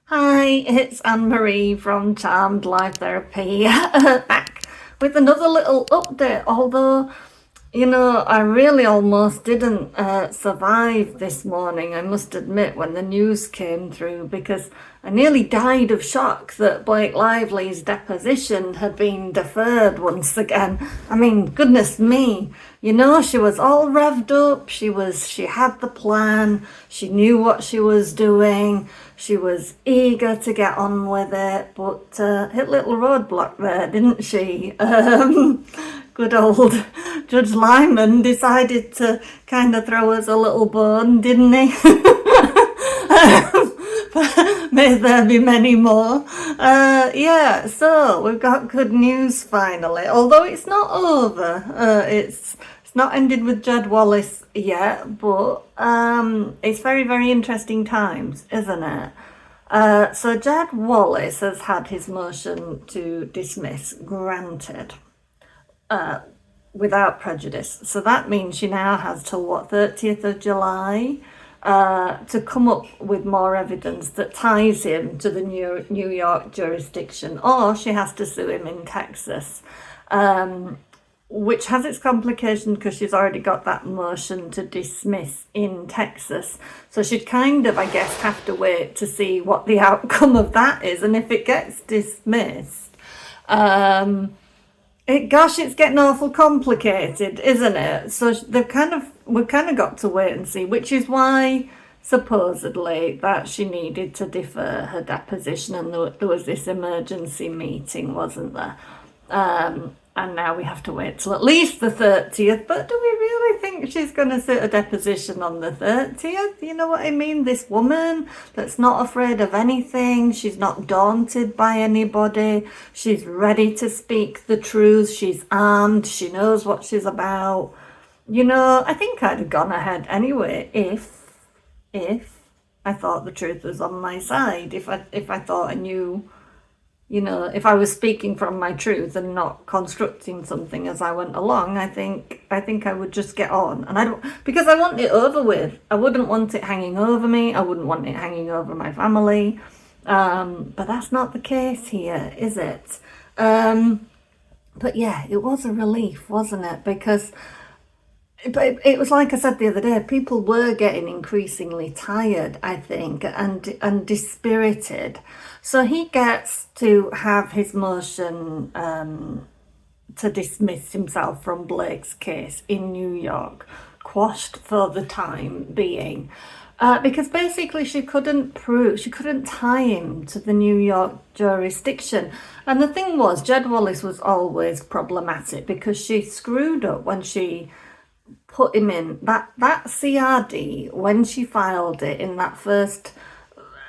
Hi, it's Anne-Marie from Charmed Life Therapy, back with another little update. Although, I really almost didn't survive this morning, I must admit, when the news came through, because I nearly died of shock that Blake Lively's deposition had been deferred once again. I mean, goodness me, she was all revved up, she had the plan, she knew what she was doing, she was eager to get on with it, but hit a little roadblock there, didn't she? Good old Judge Lyman decided to kind of throw us a little bone, didn't he? May there be many more. So we've got good news finally, although it's not over. It's not ended with Jed Wallace yet, but it's very, very interesting times, isn't it? So Jed Wallace has had his motion to dismiss granted without prejudice. So that means she now has till 30th of July to come up with more evidence that ties him to the New York jurisdiction, or she has to sue him in Texas, which has its complication because she's already got that motion to dismiss in Texas. So she'd kind of, I guess, have to wait to see what the outcome of that is. And if it gets dismissed, it's getting awful complicated, isn't it? So we've kind of got to wait and see, which is why supposedly that she needed to defer her deposition, and there was this emergency meeting, wasn't there? And now we have to wait till at least the 30th. But do we really think she's going to sit a deposition on the 30th? You know what I mean? This woman that's not afraid of anything. She's not daunted by anybody. She's ready to speak the truth. She's armed. She knows what she's about. I think I'd have gone ahead anyway if I thought the truth was on my side. If I thought I knew... if I was speaking from my truth and not constructing something as I went along, I think I would just get on. And because I want it over with. I wouldn't want it hanging over me. I wouldn't want it hanging over my family. But that's not the case here, is it? But yeah, it was a relief, wasn't it? Because it was like I said the other day, people were getting increasingly tired, I think, and dispirited. So he gets to have his motion to dismiss himself from Blake's case in New York quashed for the time being. Because basically she couldn't tie him to the New York jurisdiction. And the thing was, Jed Wallace was always problematic because she screwed up when she put him in that CRD when she filed it in that first,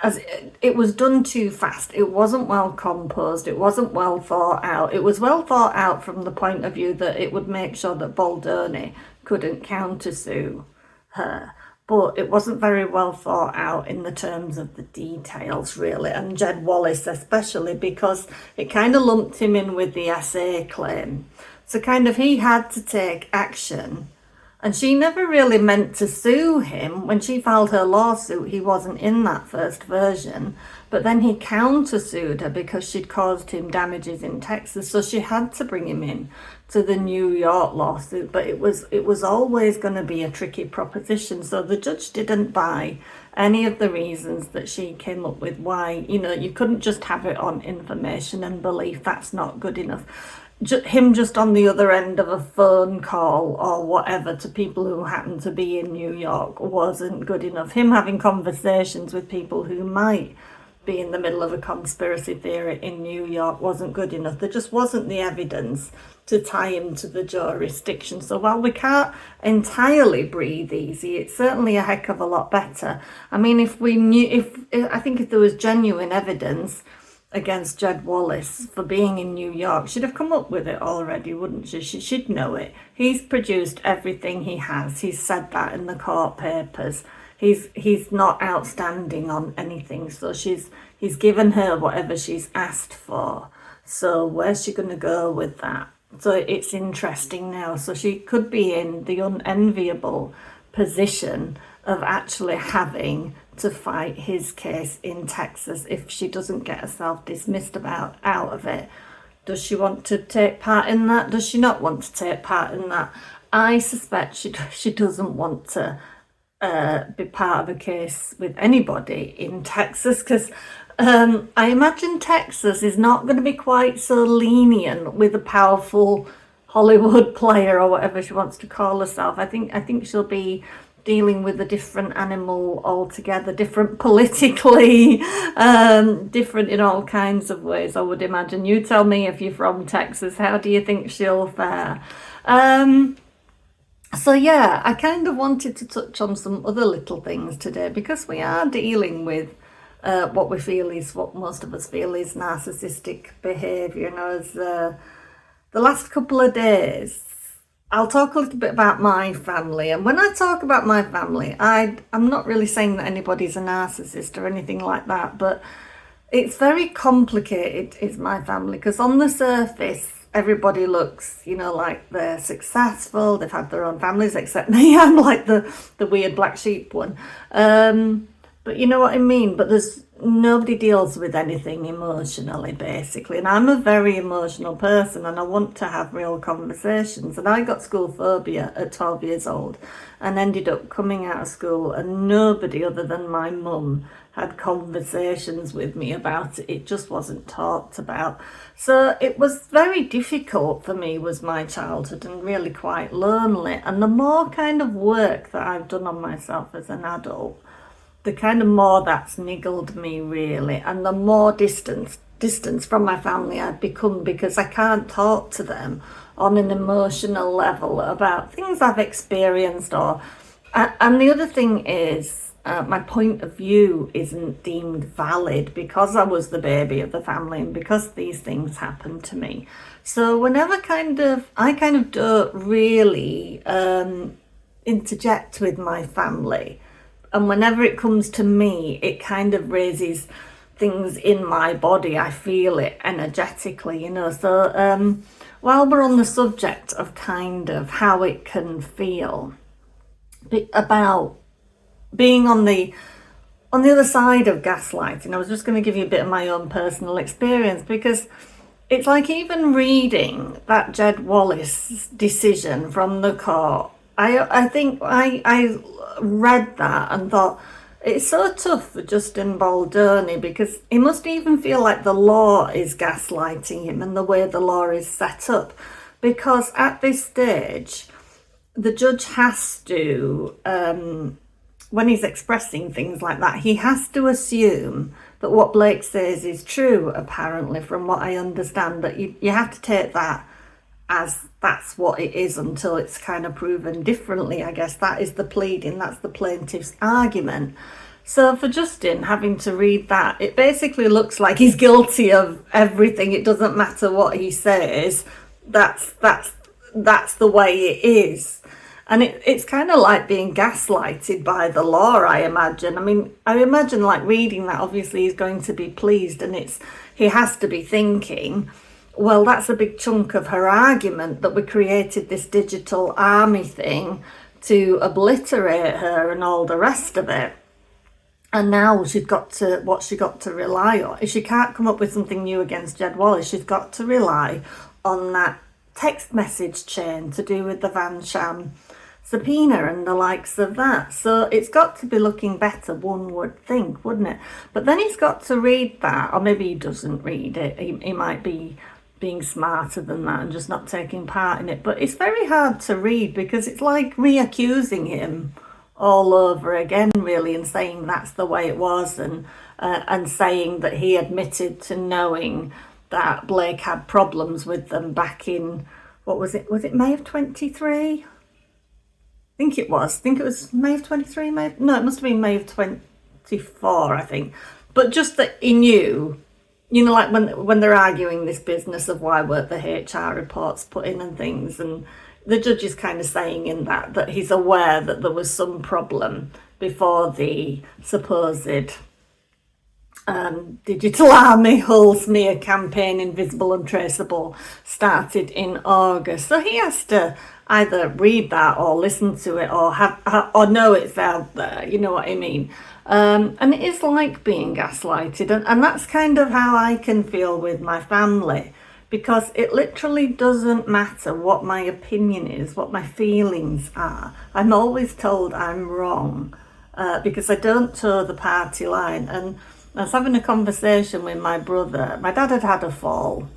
as it was done too fast. It wasn't well composed. It wasn't well thought out. It was well thought out from the point of view that it would make sure that Baldoni couldn't countersue her. But it wasn't very well thought out in the terms of the details, really, and Jed Wallace especially, because it kind of lumped him in with the SA claim. So kind of he had to take action. And she never really meant to sue him. When she filed her lawsuit, he wasn't in that first version. But then he countersued her because she'd caused him damages in Texas. So she had to bring him in to the New York lawsuit. But it was always going to be a tricky proposition. So the judge didn't buy any of the reasons that she came up with why, you couldn't just have it on information and belief. That's not good enough. Him just on the other end of a phone call or whatever to people who happen to be in New York wasn't good enough. Him having conversations with people who might be in the middle of a conspiracy theory in New York wasn't good enough. There just wasn't the evidence to tie him to the jurisdiction. So while we can't entirely breathe easy, it's certainly a heck of a lot better. I mean, I think if there was genuine evidence against Jed Wallace for being in New York, she'd have come up with it already, wouldn't she? She'd know it. He's produced everything he has. He's said that in the court papers. He's not outstanding on anything. So he's given her whatever she's asked for. So where's she going to go with that? So it's interesting now. So she could be in the unenviable position of actually having to fight his case in Texas if she doesn't get herself dismissed out of it. Does she want to take part in that? Does she not want to take part in that? I suspect she doesn't want to be part of a case with anybody in Texas, because I imagine Texas is not going to be quite so lenient with a powerful Hollywood player or whatever she wants to call herself. I think she'll be dealing with a different animal altogether, different politically, different in all kinds of ways, I would imagine. You tell me, if you're from Texas, how do you think she'll fare? So yeah, I kind of wanted to touch on some other little things today, because we are dealing with what most of us feel is narcissistic behaviour. As the last couple of days, I'll talk a little bit about my family. And when I talk about my family, I'm not really saying that anybody's a narcissist or anything like that, but it's very complicated, is my family, because on the surface, everybody looks, like they're successful, they've had their own families, except me. I'm like the weird black sheep one. But you know what I mean? But nobody deals with anything emotionally, basically. And I'm a very emotional person, and I want to have real conversations. And I got school phobia at 12 years old and ended up coming out of school, and nobody other than my mum had conversations with me about it. It just wasn't talked about. So it was very difficult for me, was my childhood, and really quite lonely. And the more kind of work that I've done on myself as an adult, the kind of more that's niggled me, really, and the more distance from my family I've become, because I can't talk to them on an emotional level about things I've experienced. And the other thing is, my point of view isn't deemed valid because I was the baby of the family and because these things happened to me. So whenever I kind of don't really interject with my family, and whenever it comes to me, it kind of raises things in my body. I feel it energetically, So while we're on the subject of kind of how it can feel about being on the other side of gaslighting, I was just going to give you a bit of my own personal experience, because it's like, even reading that Jed Wallace decision from the court, I think I read that and thought, it's so tough for Justin Baldoni, because he must even feel like the law is gaslighting him and the way the law is set up. Because at this stage, the judge has to, when he's expressing things like that, he has to assume that what Blake says is true, apparently, from what I understand, that you have to take that as that's what it is until it's kind of proven differently. I guess that is the pleading, that's the plaintiff's argument. So for Justin having to read that, it basically looks like he's guilty of everything. It doesn't matter what he says, that's the way it is. And it's kind of like being gaslighted by the law, I imagine. I imagine, like, reading that, obviously he's going to be pleased, and he has to be thinking, well, that's a big chunk of her argument, that we created this digital army thing to obliterate her and all the rest of it. And now what she got to rely on, if she can't come up with something new against Jed Wallace, she's got to rely on that text message chain to do with the Van Sham subpoena and the likes of that. So it's got to be looking better, one would think, wouldn't it? But then he's got to read that, or maybe he doesn't read it. He might be being smarter than that and just not taking part in it. But it's very hard to read, because it's like re-accusing him all over again, really, and saying that's the way it was, and saying that he admitted to knowing that Blake had problems with them back in, what was it? Was it May of 23? I think it was May of 23. No, it must have been May of 24, I think. But just that he knew, like when they're arguing this business of why weren't the HR reports put in and things, and the judge is kind of saying in that he's aware that there was some problem before the supposed digital army Hull smear campaign, Invisible Untraceable, started in August. So he has to either read that or listen to it or or know it's out there, you know what I mean? And it is like being gaslighted, and that's kind of how I can feel with my family, because it literally doesn't matter what my opinion is, what my feelings are. I'm always told I'm wrong, because I don't toe the party line. And I was having a conversation with my brother. My dad had had a fall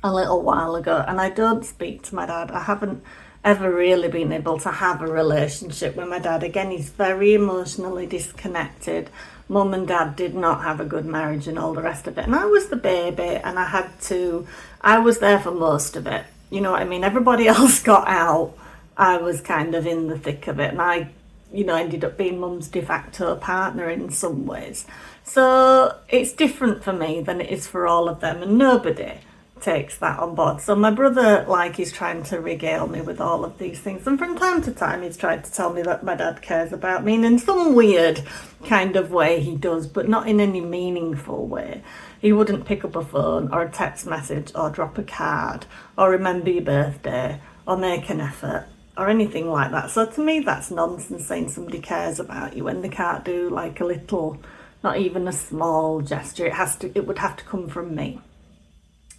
a little while ago, and I don't speak to my dad. I haven't ever really been able to have a relationship with my dad. Again, he's very emotionally disconnected. Mum and dad did not have a good marriage and all the rest of it. And I was the baby, and I was there for most of it. You know what I mean? Everybody else got out. I was kind of in the thick of it, and I, ended up being mum's de facto partner in some ways. So it's different for me than it is for all of them, and nobody takes that on board. So my brother, he's trying to regale me with all of these things, and from time to time he's tried to tell me that my dad cares about me, and in some weird kind of way he does, but not in any meaningful way. He wouldn't pick up a phone or a text message or drop a card or remember your birthday or make an effort or anything like that. So to me that's nonsense, saying somebody cares about you when they can't do like a little, not even a small gesture. It would have to come from me.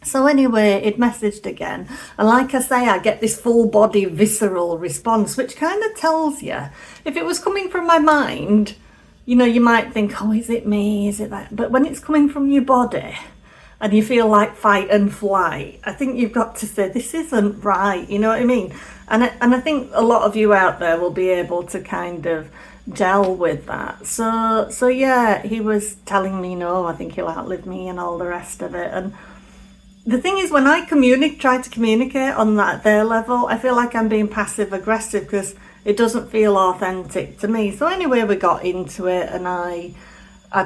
So anyway, it messaged again, and like I say, I get this full body visceral response, which kind of tells you, if it was coming from my mind, you might think, oh, is it me, is it that? But when it's coming from your body and you feel like fight and flight, I think you've got to say, this isn't right, you know what I mean? And I think a lot of you out there will be able to kind of gel with that. So yeah, he was telling me, no, I think he'll outlive me and all the rest of it. And the thing is, when I try to communicate on their level, I feel like I'm being passive aggressive because it doesn't feel authentic to me. So anyway, we got into it, and I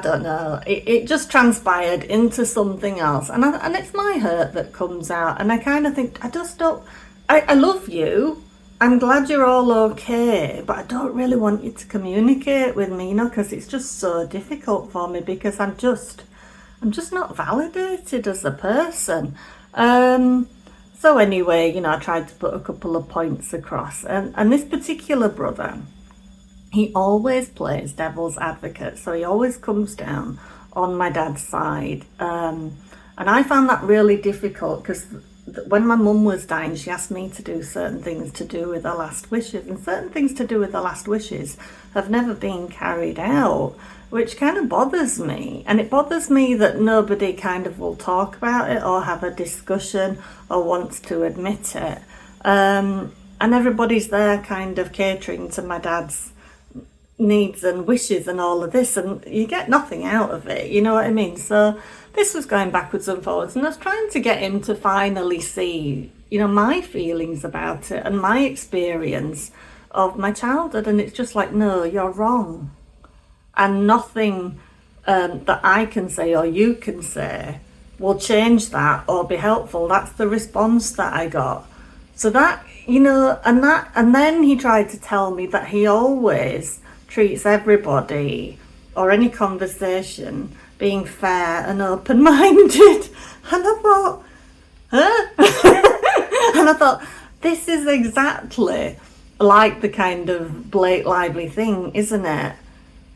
don't know, it just transpired into something else, and it's my hurt that comes out, and I kind of think, I love you, I'm glad you're all okay, but I don't really want you to communicate with me, because it's just so difficult for me, because I'm just not validated as a person. So anyway, I tried to put a couple of points across, and this particular brother, he always plays devil's advocate, so he always comes down on my dad's side, and I found that really difficult, because when my mum was dying, she asked me to do certain things to do with her last wishes, and certain things to do with her last wishes have never been carried out, which kind of bothers me. And it bothers me that nobody kind of will talk about it or have a discussion or wants to admit it. And everybody's there kind of catering to my dad's needs and wishes and all of this, and you get nothing out of it, you know what I mean? So this was going backwards and forwards, and I was trying to get him to finally see, my feelings about it and my experience of my childhood, and it's just like, no, you're wrong. And nothing that I can say or you can say will change that or be helpful. That's the response that I got. So that, and then he tried to tell me that he always treats everybody or any conversation being fair and open-minded. And I thought, huh? And I thought, this is exactly like the kind of Blake Lively thing, isn't it?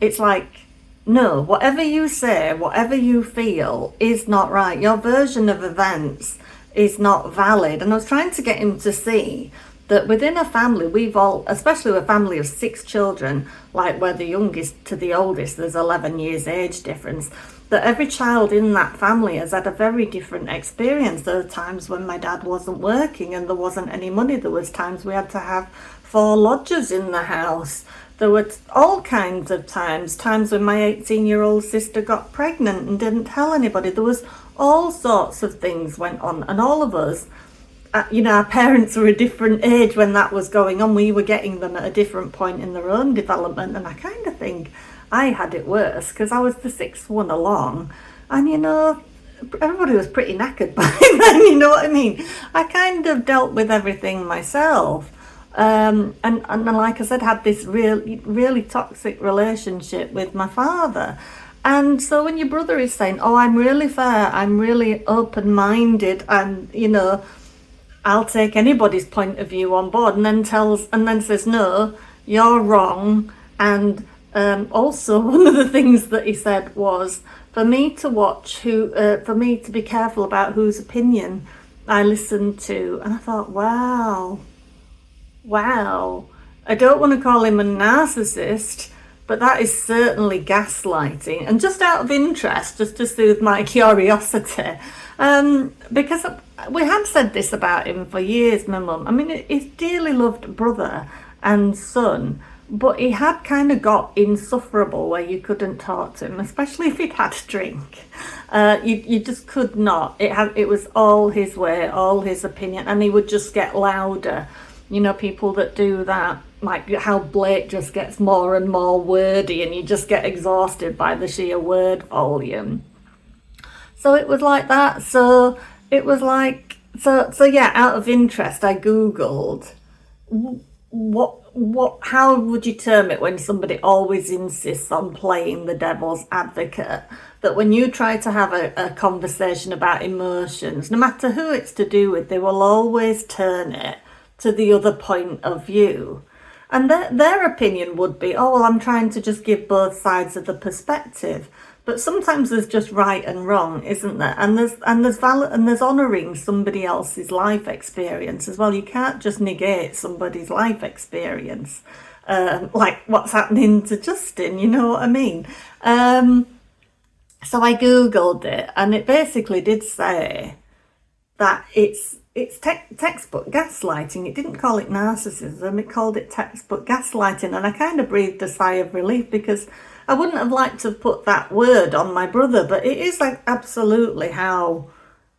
It's like, no, whatever you say, whatever you feel is not right. Your version of events is not valid. And I was trying to get him to see that within a family, we've all, especially a family of 6 children, like where the youngest to the oldest, there's 11 years age difference, that every child in that family has had a very different experience. There were times when my dad wasn't working and there wasn't any money. There was times we had to have 4 lodgers in the house. There were all kinds of times when my 18-year-old sister got pregnant and didn't tell anybody. There was all sorts of things went on, and all of us, our parents were a different age when that was going on. We were getting them at a different point in their own development, and I kind of think I had it worse because I was the 6th one along, and everybody was pretty knackered by then, you know what I mean? I kind of dealt with everything myself. And like I said, had this really toxic relationship with my father. And so when your brother is saying, oh, I'm really fair, I'm really open-minded, and I'll take anybody's point of view on board, and then says, no, you're wrong. And also, one of the things that he said was for me to be careful about whose opinion I listened to. And I thought, wow. I don't want to call him a narcissist, but that is certainly gaslighting. And just out of interest, just to soothe my curiosity, because we had said this about him for years, my mum. I mean, he's dearly loved brother and son, but he had kind of got insufferable where you couldn't talk to him, especially if he'd had a drink. You just could not. It was all his way, all his opinion, and he would just get louder. You know, people that do that, like how Blake just gets more and more wordy and you just get exhausted by the sheer word volume. So it was like that. So it was like, so yeah, out of interest, I Googled how would you term it when somebody always insists on playing the devil's advocate? That when you try to have a conversation about emotions, no matter who it's to do with, they will always turn it to the other point of view. And their opinion would be, oh, well, I'm trying to just give both sides of the perspective. But sometimes there's just right and wrong, isn't there? And there's honouring somebody else's life experience as well. You can't just negate somebody's life experience, like what's happening to Justin. You know what I mean? So I Googled it, and it basically did say that it's textbook gaslighting. It didn't call it narcissism, it called it textbook gaslighting. And I kind of breathed a sigh of relief, because I wouldn't have liked to put that word on my brother, but it is like absolutely how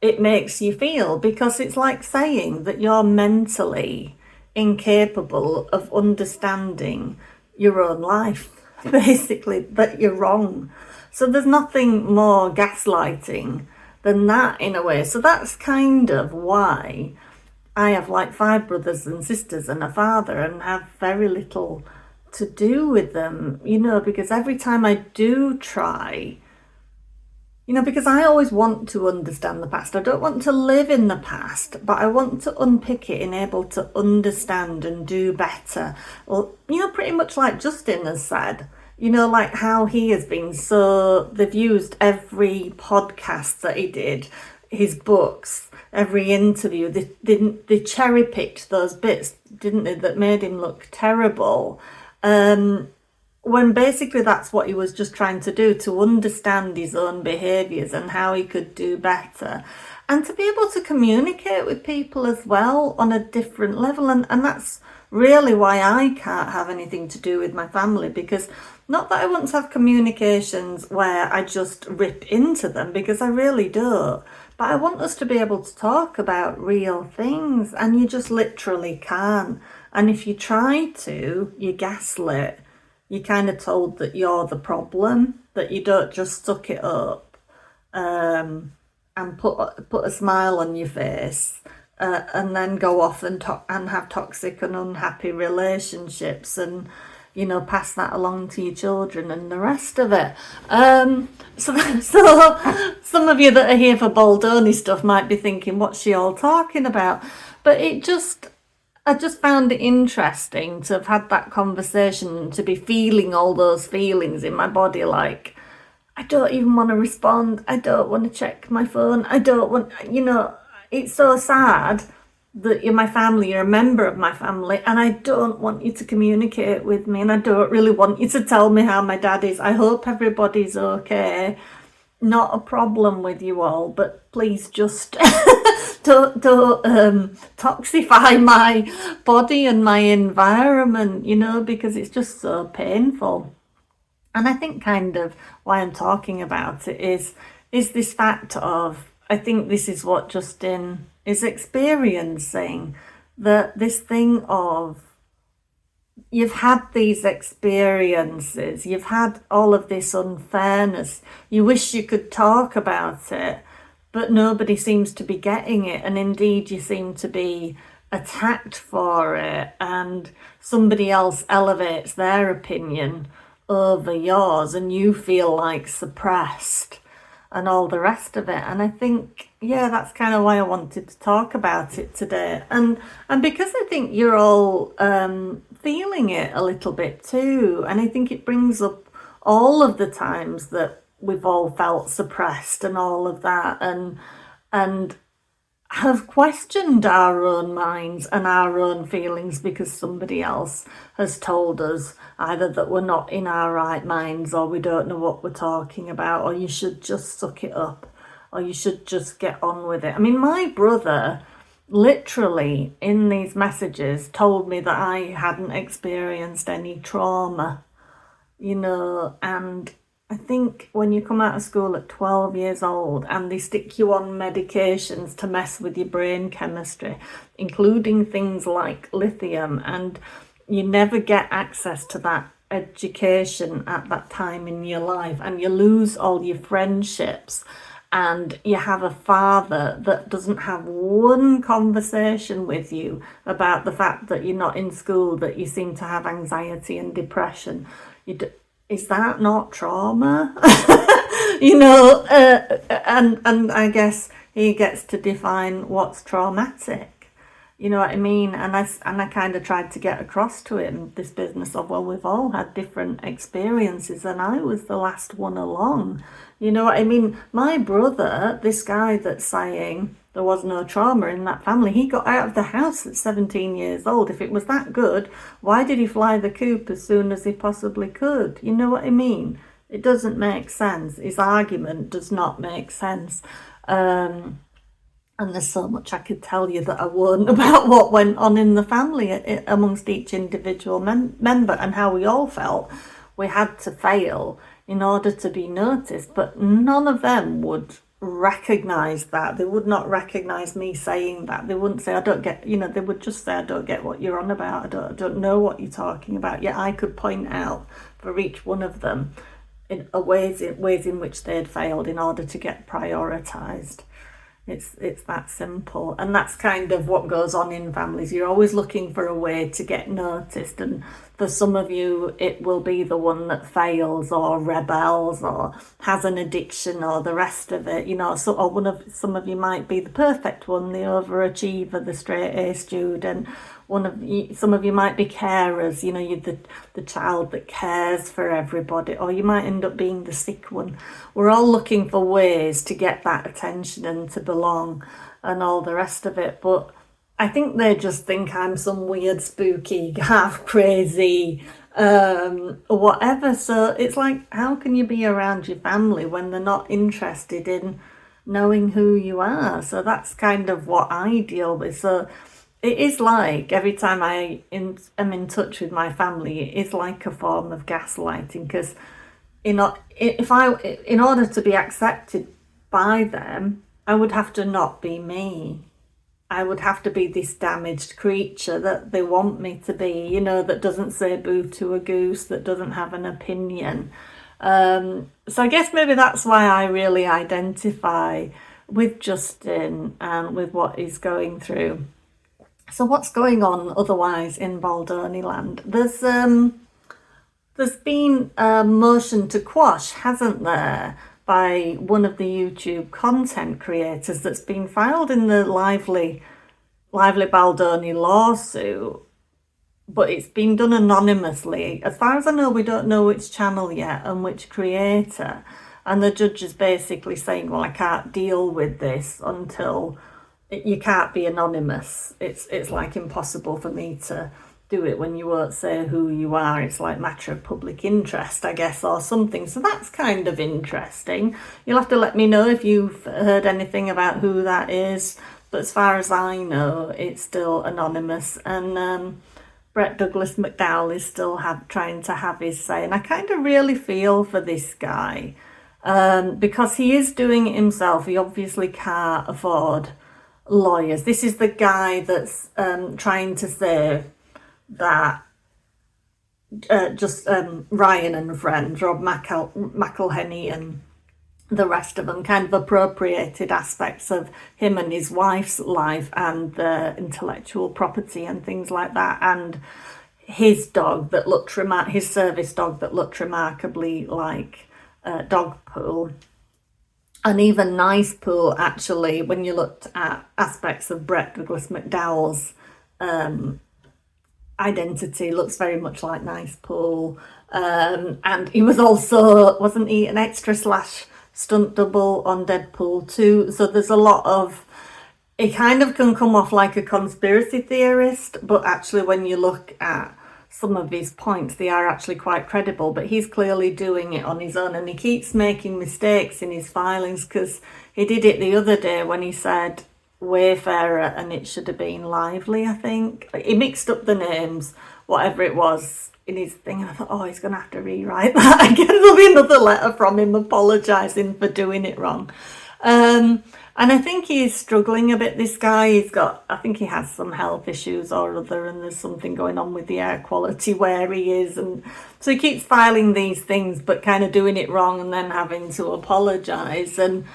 it makes you feel, because it's like saying that you're mentally incapable of understanding your own life, basically, that you're wrong. So there's nothing more gaslighting than that, in a way. So that's kind of why I have like 5 brothers and sisters and a father, and have very little to do with them, you know, because every time I do try, you know, because I always want to understand the past. I don't want to live in the past, but I want to unpick it and able to understand and do better. Well, you know, pretty much like Justin has said, you know, like how he has been they've used every podcast that he did, his books, every interview, they cherry picked those bits, didn't they, that made him look terrible. When basically that's what he was just trying to do, to understand his own behaviours and how he could do better. And to be able to communicate with people as well on a different level. And that's really why I can't have anything to do with my family, because not that I want to have communications where I just rip into them, because I really don't. But I want us to be able to talk about real things, and you just literally can't. And if you try to, you gaslit. You're kind of told that you're the problem, that you don't just suck it up and put a smile on your face and then go off and have toxic and unhappy relationships, and, you know, pass that along to your children and the rest of it. So some of you that are here for Baldoni stuff might be thinking, what's she all talking about? But I just found it interesting to have had that conversation, to be feeling all those feelings in my body, like, I don't even want to respond, I don't want to check my phone, I don't want, you know, it's so sad that you're my family, you're a member of my family, and I don't want you to communicate with me, and I don't really want you to tell me how my dad is. I hope everybody's okay. Not a problem with you all, but please just don't toxify my body and my environment, you know, because it's just so painful. And I think kind of why I'm talking about it is this fact of, I think this is what Justin is experiencing, that this thing of, you've had these experiences, you've had all of this unfairness, you wish you could talk about it, but nobody seems to be getting it, and indeed you seem to be attacked for it, and somebody else elevates their opinion over yours, and you feel like suppressed. and all the rest of it. And I think, yeah, that's kind of why I wanted to talk about it today. And because I think you're all feeling it a little bit too. And I think it brings up all of the times that we've all felt suppressed and all of that, and have questioned our own minds and our own feelings because somebody else has told us either that we're not in our right minds, or we don't know what we're talking about, or you should just suck it up, or you should just get on with it. I mean, my brother literally in these messages told me that I hadn't experienced any trauma, and I think when you come out of school at 12 years old and they stick you on medications to mess with your brain chemistry, including things like lithium, and you never get access to that education at that time in your life, and you lose all your friendships, and you have a father that doesn't have one conversation with you about the fact that you're not in school, that you seem to have anxiety and depression. Is that not trauma? And I guess he gets to define what's traumatic. You know what I mean? And I kind of tried to get across to him this business of, well, we've all had different experiences, and I was the last one along. You know what I mean? My brother, this guy that's saying there was no trauma in that family, he got out of the house at 17 years old. If it was that good, why did he fly the coop as soon as he possibly could? You know what I mean? It doesn't make sense. His argument does not make sense. And there's so much I could tell you that I won't about what went on in the family amongst each individual member, and how we all felt we had to fail in order to be noticed. But none of them would recognize that. They would not recognize me saying that. They wouldn't say, I don't get, they would just say, I don't get what you're on about. I don't know what you're talking about. Yet I could point out for each one of them in ways in which they'd failed in order to get prioritized. It's that simple. And that's kind of what goes on in families. You're always looking for a way to get noticed, and for some of you it will be the one that fails or rebels or has an addiction or the rest of it, so, or some of you might be the perfect one, the overachiever, the straight A student. Some of you might be carers, you're the child that cares for everybody, or you might end up being the sick one. We're all looking for ways to get that attention and to belong and all the rest of it. But I think they just think I'm some weird, spooky, half crazy, whatever. So it's like, how can you be around your family when they're not interested in knowing who you are? So that's kind of what I deal with. So it is like every time I am in touch with my family, it is like a form of gaslighting, because in order to be accepted by them, I would have to not be me. I would have to be this damaged creature that they want me to be, that doesn't say boo to a goose, that doesn't have an opinion. So I guess maybe that's why I really identify with Justin and with what he's going through. So what's going on otherwise in Baldoni land? There's been a motion to quash, hasn't there, by one of the YouTube content creators that's been filed in the Lively Baldoni lawsuit, but it's been done anonymously. As far as I know, we don't know which channel yet and which creator, and the judge is basically saying, well, I can't deal with this until you can't be anonymous. It's like impossible for me to do it when you won't say who you are. It's like matter of public interest, I guess, or something. So that's kind of interesting. You'll have to let me know if you've heard anything about who that is. But as far as I know, it's still anonymous. And Brett Douglas McDowell is still trying to have his say. And I kind of really feel for this guy because he is doing it himself. He obviously can't afford lawyers. This is the guy that's trying to say that Ryan and friends, Rob McElhenney and the rest of them, kind of appropriated aspects of him and his wife's life and the intellectual property and things like that, and his dog that looked his service dog that looked remarkably like Dogpool. And even Nice Pool, actually, when you looked at aspects of Brett Douglas McDowell's identity, looks very much like Nice Pool. And he was also, wasn't he, an extra slash stunt double on Deadpool 2? So there's a lot of, it kind of can come off like a conspiracy theorist, but actually when you look at some of his points, they are actually quite credible. But he's clearly doing it on his own, and he keeps making mistakes in his filings, because he did it the other day when he said Wayfarer and it should have been Lively, I think. He mixed up the names, whatever it was, in his thing, and I thought, oh, he's going to have to rewrite that again. There'll be another letter from him apologising for doing it wrong. And I think he's struggling a bit, this guy. I think he has some health issues or other, and there's something going on with the air quality where he is. And so he keeps filing these things, but kind of doing it wrong and then having to apologise. And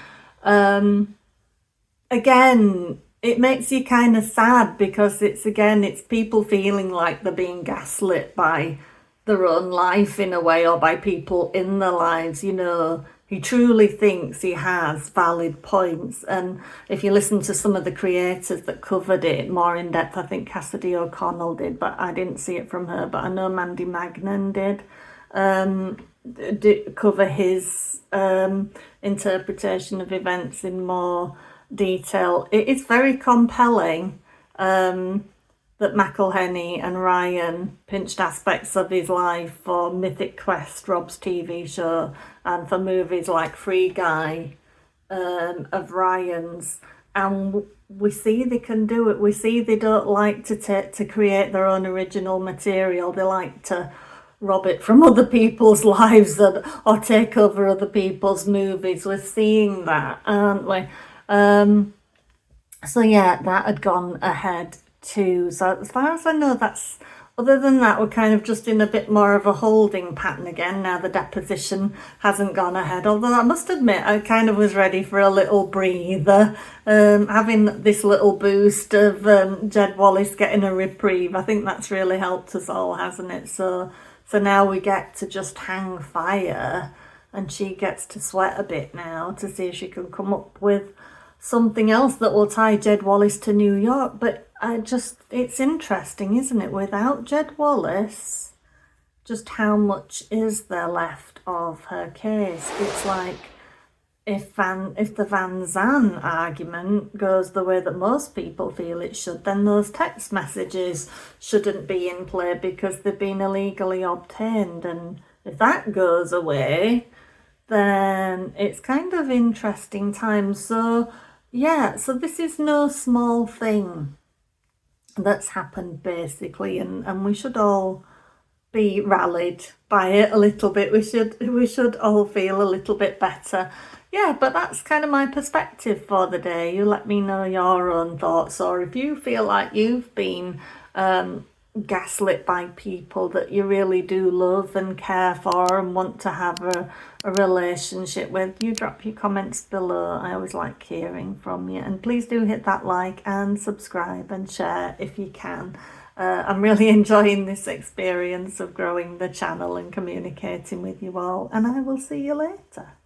again, it makes you kind of sad, because it's people feeling like they're being gaslit by their own life in a way, or by people in their lives, you know. He truly thinks he has valid points. And if you listen to some of the creators that covered it more in depth, I think Cassidy O'Connell did, but I didn't see it from her, but I know Mandy Magnan did cover his interpretation of events in more detail. It is very compelling that McElhenney and Ryan pinched aspects of his life for Mythic Quest, Rob's TV show, and for movies like Free Guy of Ryan's. And we see they can do it. We see they don't like to create their own original material. They like to rob it from other people's lives or take over other people's movies. We're seeing that, aren't we? So yeah, that had gone ahead too. So as far as I know, other than that, we're kind of just in a bit more of a holding pattern again. Now the deposition hasn't gone ahead, although I must admit I kind of was ready for a little breather, having this little boost of Jed Wallace getting a reprieve. I think that's really helped us all, hasn't it? So now we get to just hang fire, and she gets to sweat a bit now to see if she can come up with something else that will tie Jed Wallace to New York. But it's interesting, isn't it? Without Jed Wallace, just how much is there left of her case? It's like, if the Van Zandt argument goes the way that most people feel it should, then those text messages shouldn't be in play because they've been illegally obtained. And if that goes away, then it's kind of interesting times. So yeah, so this is no small thing that's happened, basically, and we should all be rallied by it a little bit. We should all feel a little bit better. Yeah, but that's kind of my perspective for the day. You let me know your own thoughts, or if you feel like you've been gaslit by people that you really do love and care for and want to have a relationship with, you drop your comments below. I always like hearing from you, and please do hit that like and subscribe and share if you can. I'm really enjoying this experience of growing the channel and communicating with you all, and I will see you later.